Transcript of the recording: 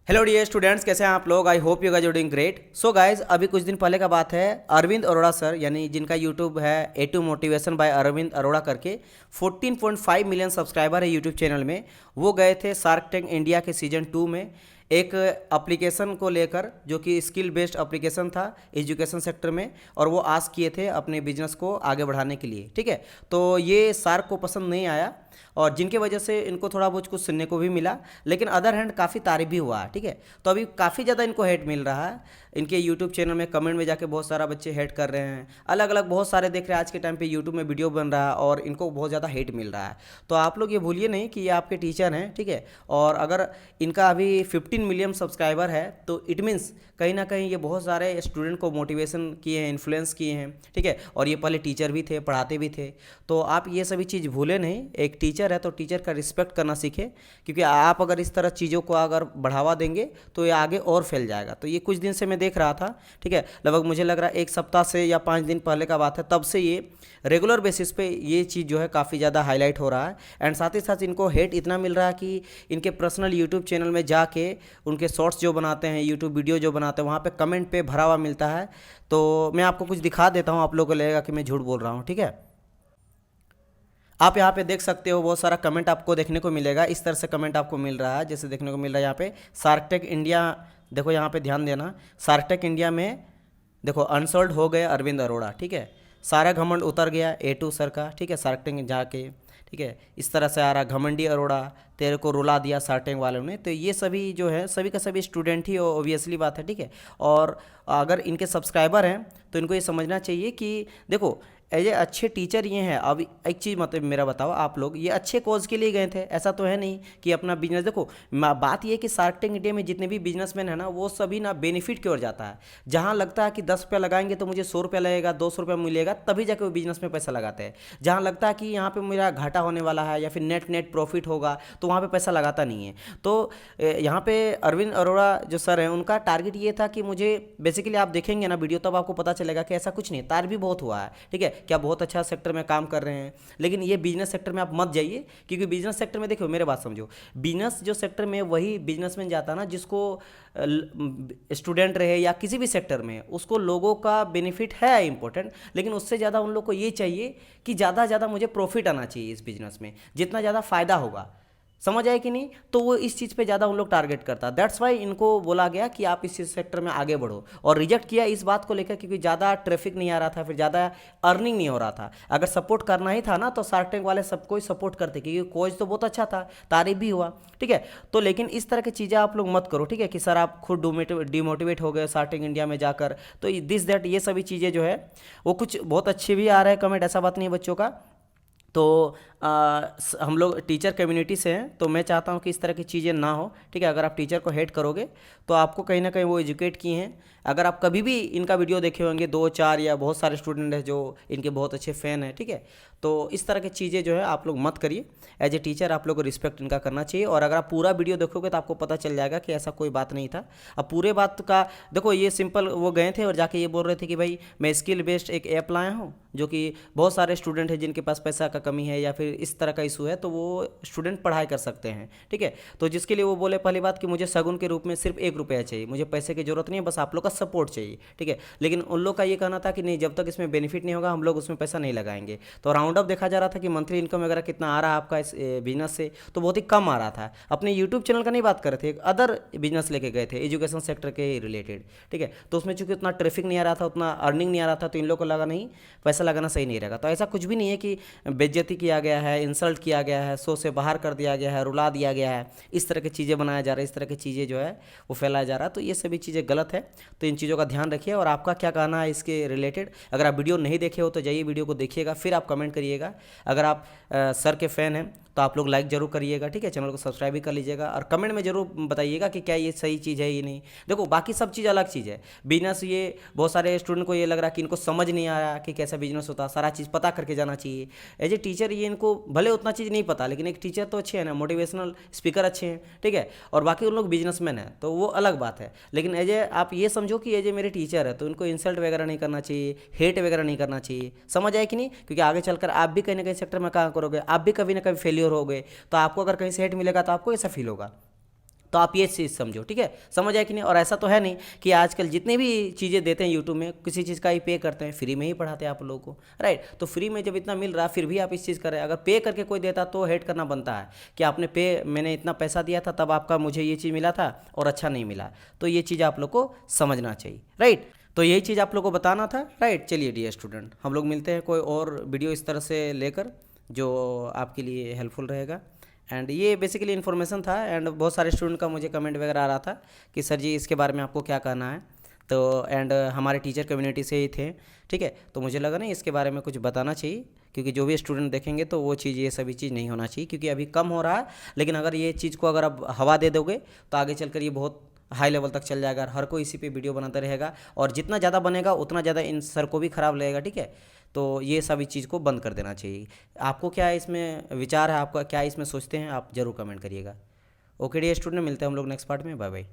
Hello dear students, कैसे हैं आप लोग। I hope you guys are doing great. So guys, अभी कुछ दिन पहले का बात है, अरविंद अरोड़ा सर, यानी जिनका यूट्यूब है A two motivation by Arvind Arora करके 14.5 मिलियन सब्सक्राइबर है यूट्यूब चैनल में। वो गए थे शार्क टैंक इंडिया के सीजन 2 में एक एप्लीकेशन को लेकर, जो कि स्किल बेस्ड एप्लीकेशन था एजुकेशन सेक्टर में, और वो आस्क किए थे अपने बिजनेस को आगे बढ़ाने के लिए। ठीक है, तो ये शार्क को पसंद नहीं आया और जिनके वजह से इनको थोड़ा बहुत कुछ सुनने को भी मिला, लेकिन अदर हैंड काफ़ी तारीफ भी हुआ। ठीक है, तो अभी काफ़ी ज़्यादा इनको हेट मिल रहा है। इनके यूट्यूब चैनल में कमेंट में जाके बहुत सारा बच्चे हेट कर रहे हैं, अलग अलग बहुत सारे देख रहे हैं। आज के टाइम पे यूट्यूब में वीडियो बन रहा है और इनको बहुत ज़्यादा हेट मिल रहा है। तो आप लोग ये भूलिए नहीं कि ये आपके टीचर हैं। ठीक है, और अगर इनका अभी 15 मिलियन सब्सक्राइबर है तो इट मीन्स कहीं ना कहीं ये बहुत सारे स्टूडेंट को मोटिवेशन किए हैं, इन्फ्लुएंस किए हैं। ठीक है, और ये पहले टीचर भी थे, पढ़ाते भी थे। तो आप ये सभी चीज़ भूले नहीं। एक टीचर है तो टीचर का रिस्पेक्ट करना सीखें, क्योंकि आप अगर इस तरह चीज़ों को अगर बढ़ावा देंगे तो ये आगे और फैल जाएगा। तो ये कुछ दिन से मैं देख रहा था। ठीक है, लगभग मुझे लग रहा है 1 सप्ताह से या 5 दिन पहले का बात है, तब से ये रेगुलर बेसिस पे ये चीज़ जो है काफ़ी ज़्यादा हाईलाइट हो रहा है। एंड साथ ही साथ इनको हेट इतना मिल रहा है कि इनके पर्सनल यूट्यूब चैनल में जाके उनके शॉर्ट्स जो बनाते हैं, यूट्यूब वीडियो जो बनाते हैं, वहाँ पे कमेंट पे भरा हुआ मिलता है। तो मैं आपको कुछ दिखा देता हूँ, आप लोगों को लगेगा कि मैं झूठ बोल रहा हूँ। ठीक है, आप यहाँ पे देख सकते हो बहुत सारा कमेंट आपको देखने को मिलेगा। इस तरह से कमेंट आपको मिल रहा है, जैसे देखने को मिल रहा है यहाँ पे शार्क टैंक इंडिया। देखो यहाँ पे ध्यान देना, शार्क टैंक इंडिया में देखो अनसोल्ड हो गए अरविंद अरोड़ा। ठीक है, सारा घमंड उतर गया A2 सर का। ठीक है, शार्क टैंक जाके, ठीक है, इस तरह से आ रहा घमंडी अरोड़ा, तेरे को रुला दिया शार्क टैंक वालों ने। तो ये सभी जो है सभी का सभी स्टूडेंट ही ऑब्वियसली बात है। ठीक है, और अगर इनके सब्सक्राइबर हैं तो इनको ये समझना चाहिए कि देखो एज ए अच्छे टीचर ये हैं। अब एक चीज़ मतलब मेरा बताओ, आप लोग ये अच्छे कॉज के लिए गए थे, ऐसा तो है नहीं कि अपना बिजनेस। देखो बात ये है कि शार्क टैंक इंडिया में जितने भी बिजनेसमैन है ना, वो सभी ना बेनिफिट की ओर जाता है। जहाँ लगता है कि 10 रुपया लगाएंगे तो मुझे 100 रुपया लगेगा, 200 रुपया मिलेगा, तभी जाके वो बिजनेस में पैसा लगाते हैं। जहाँ लगता है कि यहाँ पे मेरा घाटा होने वाला है या फिर नेट प्रॉफिट होगा, तो वहाँ पे पैसा लगाता नहीं है। तो यहाँ पे अरविंद अरोड़ा जो सर हैं, उनका टारगेट ये था कि मुझे बेसिकली, आप देखेंगे ना वीडियो तब आपको पता चलेगा कि ऐसा कुछ नहीं है। तार भी बहुत हुआ है। ठीक है, क्या बहुत अच्छा सेक्टर में काम कर रहे हैं, लेकिन ये बिजनेस सेक्टर में आप मत जाइए, क्योंकि बिजनेस सेक्टर में देखो मेरे बात समझो, बिजनेस जो सेक्टर में वही बिजनेसमैन जाता है ना जिसको स्टूडेंट रहे या किसी भी सेक्टर में, उसको लोगों का बेनिफिट है इंपॉर्टेंट, लेकिन उससे ज़्यादा उन लोग को ये चाहिए कि ज़्यादा से ज़्यादा मुझे प्रॉफिट आना चाहिए इस बिजनेस में, जितना ज़्यादा फायदा होगा। समझ आए कि नहीं। तो वो इस चीज़ पे ज़्यादा उन लोग टारगेट करता है। दैट्स वाई इनको बोला गया कि आप इस सेक्टर में आगे बढ़ो, और रिजेक्ट किया इस बात को लेकर क्योंकि ज़्यादा ट्रैफिक नहीं आ रहा था, फिर ज़्यादा अर्निंग नहीं हो रहा था। अगर सपोर्ट करना ही था ना तो शार्क टैंक वाले सबको ही सपोर्ट करते, क्योंकि कोच तो बहुत अच्छा था, तारीफ भी हुआ। ठीक है, तो लेकिन इस तरह की चीज़ें आप लोग मत करो। ठीक है, कि सर आप खुद डिमोटिवेट हो गए शार्क टैंक इंडिया में जाकर, तो दिस दैट ये सभी चीज़ें जो है वो कुछ बहुत अच्छे भी आ रहे हैं कमेंट, ऐसा बात नहीं है बच्चों का। तो हम लोग टीचर कम्युनिटी से हैं, तो मैं चाहता हूं कि इस तरह की चीज़ें ना हो। ठीक है, अगर आप टीचर को हेट करोगे तो आपको कहीं ना कहीं वो एजुकेट किए हैं। अगर आप कभी भी इनका वीडियो देखे होंगे, 2 4 या बहुत सारे स्टूडेंट हैं जो इनके बहुत अच्छे फ़ैन हैं। ठीक है, तो इस तरह की चीज़ें जो है आप लोग मत करिए। एज ए टीचर आप लोग को रिस्पेक्ट इनका करना चाहिए, और अगर आप पूरा वीडियो देखोगे तो आपको पता चल जाएगा कि ऐसा कोई बात नहीं था। अब पूरे बात का देखो, ये सिंपल वो गए थे और जाके ये बोल रहे थे कि भाई मैं स्किल बेस्ड एक ऐप लाया हूँ, जो कि बहुत सारे स्टूडेंट हैं जिनके पास पैसा का कमी है या फिर इस तरह का इशू है, तो वो स्टूडेंट पढ़ाई कर सकते हैं। ठीक है, तो जिसके लिए वो बोले पहली बात कि मुझे शगुन के रूप में सिर्फ 1 रुपया चाहिए, मुझे पैसे की जरूरत नहीं है, बस आप लोग का सपोर्ट चाहिए। ठीक है, लेकिन उन लोग का ये कहना था कि नहीं, जब तक इसमें बेनिफिट नहीं होगा हम लोग उसमें पैसा नहीं लगाएंगे। तो राउंड अप देखा जा रहा था कि मंथली इनकम वगैरह कितना आ रहा है आपका इस बिजनेस से, तो बहुत ही कम आ रहा था। अपने यूट्यूब चैनल का नहीं बात कर रहे थे, अदर बिजनेस लेके गए थे एजुकेशन सेक्टर के रिलेटेड। ठीक है, तो उसमें चूंकि उतना ट्रैफिक नहीं आ रहा था, उतना अर्निंग नहीं आ रहा था, तो इन लोग को लगा नहीं पैसा लगाना सही नहीं रहेगा। तो ऐसा कुछ भी नहीं है कि बेइज्जती किया गया है, इंसल्ट किया गया है, शो से बाहर कर दिया गया है, रुला दिया गया है, इस तरह की चीज़ें बनाया जा रहा है, इस तरह की चीज़ें जो है वो फैलाया जा रहा है। तो ये सभी चीज़ें गलत है, तो इन चीज़ों का ध्यान रखिए। और आपका क्या कहना है इसके रिलेटेड, अगर आप वीडियो नहीं देखे हो तो जाइए वीडियो को देखिएगा, फिर आप कमेंट करिएगा। अगर आप सर के फ़ैन हैं तो आप लोग लाइक जरूर करिएगा। ठीक है, चैनल को सब्सक्राइब भी कर लीजिएगा, और कमेंट में जरूर बताइएगा कि क्या ये सही चीज़ है ये नहीं। देखो बाकी सब चीज़ अलग चीज़ है, बिजनेस ये बहुत सारे स्टूडेंट को ये लग रहा है कि इनको समझ नहीं आ रहा कि कैसा बिजनेस होता है, सारा चीज़ पता करके जाना चाहिए। एज ए टीचर ये इनको भले उतना चीज़ नहीं पता, लेकिन एक टीचर तो अच्छे हैं ना, मोटिवेशनल स्पीकर अच्छे हैं। ठीक है, और बाकी उन लोग बिजनेसमैन हैं तो वो अलग बात है। लेकिन एज ए आप ये समझो कि एज ए मेरे टीचर है तो उनको इंसल्ट वगैरह नहीं करना चाहिए, हेट वगैरह नहीं करना चाहिए। समझ आए कि नहीं, क्योंकि आगे चलकर आप भी कहीं ना कहीं सेक्टर में काम करोगे, आप भी कभी ना कभी फेलियर हो गए, तो आपको अगर कहीं से हेट मिलेगा तो आपको ऐसा फील होगा। तो आप ये चीज़ समझो, ठीक है, समझ आया कि नहीं। और ऐसा तो है नहीं कि आजकल जितने भी चीज़ें देते हैं यूट्यूब में किसी चीज़ का ही पे करते हैं, फ्री में ही पढ़ाते हैं आप लोगों को, राइट। तो फ्री में जब इतना मिल रहा फिर भी आप इस चीज़ कर रहे हैं। अगर पे करके कोई देता तो हेट करना बनता है कि आपने मैंने इतना पैसा दिया था तब आपका मुझे ये चीज़ मिला था और अच्छा नहीं मिला। तो ये चीज़ आप लोग को समझना चाहिए, राइट। तो यही चीज़ आप लोग को बताना था, राइट। चलिए डियर स्टूडेंट, हम लोग मिलते हैं कोई और वीडियो इस तरह से लेकर जो आपके लिए हेल्पफुल रहेगा। एंड ये बेसिकली इन्फॉर्मेशन था। एंड बहुत सारे स्टूडेंट का मुझे कमेंट वगैरह आ रहा था कि सर जी इसके बारे में आपको क्या कहना है। तो एंड हमारे टीचर कम्युनिटी से ही थे, ठीक है। तो मुझे लगा नहीं इसके बारे में कुछ बताना चाहिए, क्योंकि जो भी स्टूडेंट देखेंगे तो वो चीज़, ये सभी चीज़ नहीं होना चाहिए, क्योंकि अभी कम हो रहा है। लेकिन अगर ये चीज़ को अगर आप हवा दे दोगे तो आगे चलकर ये बहुत हाई लेवल तक चल जाएगा। हर कोई इसी पे वीडियो बनाता रहेगा और जितना ज़्यादा बनेगा उतना ज़्यादा इन सर को भी ख़राब लगेगा, ठीक है। तो ये सभी चीज़ को बंद कर देना चाहिए। आपको क्या इसमें विचार है, आपका क्या इसमें सोचते हैं, आप ज़रूर कमेंट करिएगा। ओके डियर स्टूडेंट, मिलते हैं हम लोग नेक्स्ट पार्ट में। Bye bye.